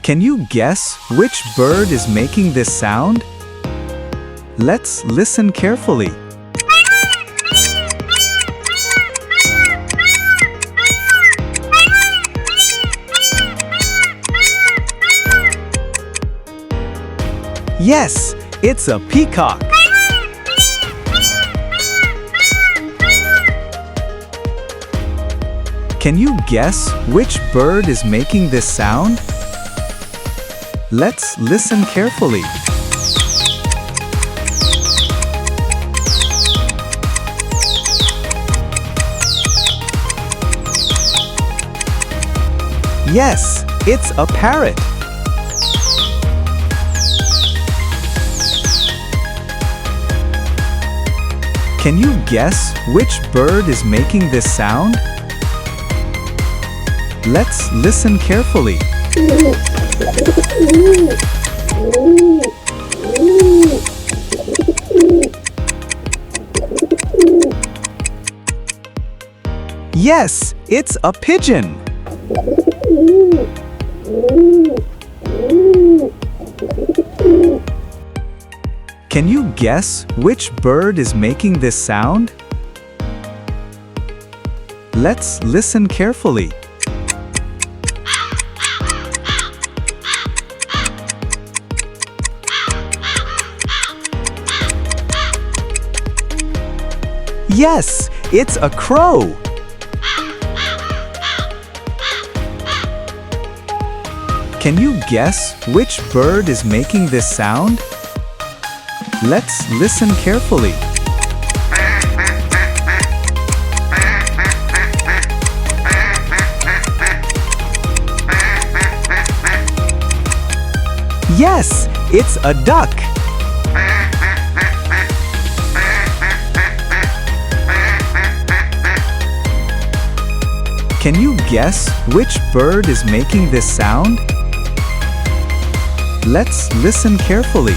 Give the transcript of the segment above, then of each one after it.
Can you guess which bird is making this sound? Let's listen carefully. Yes, it's a peacock. Can you guess which bird is making this sound? Let's listen carefully. Yes, it's a parrot. Can you guess which bird is making this sound? Let's listen carefully. Yes, it's a pigeon. Can you guess which bird is making this sound? Let's listen carefully. Yes, it's a crow. Can you guess which bird is making this sound? Let's listen carefully. Yes, it's a duck. Can you guess which bird is making this sound? Let's listen carefully.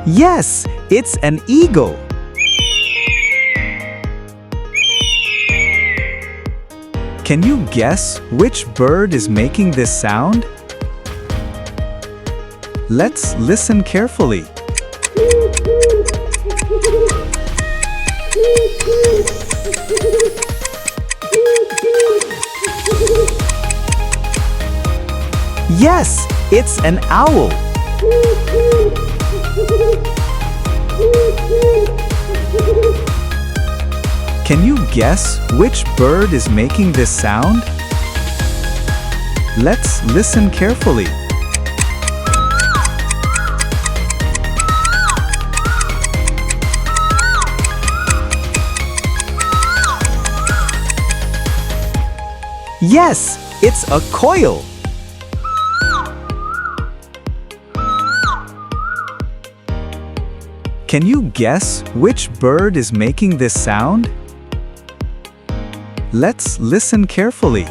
Yes, it's an eagle. Can you guess which bird is making this sound? Let's listen carefully. Yes, it's an owl. Can you guess which bird is making this sound? Let's listen carefully. Yes, it's a quail. Can you guess which bird is making this sound? Let's listen carefully.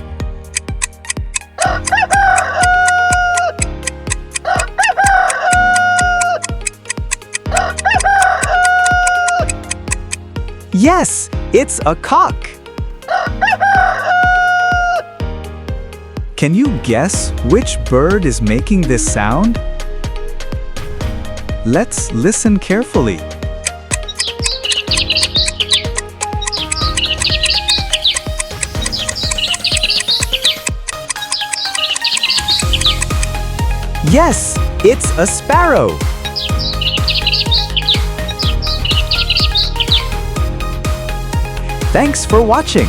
Yes, it's a cock. Can you guess which bird is making this sound? Let's listen carefully. Yes, it's a sparrow. Thanks for watching.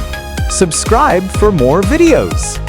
Subscribe for more videos.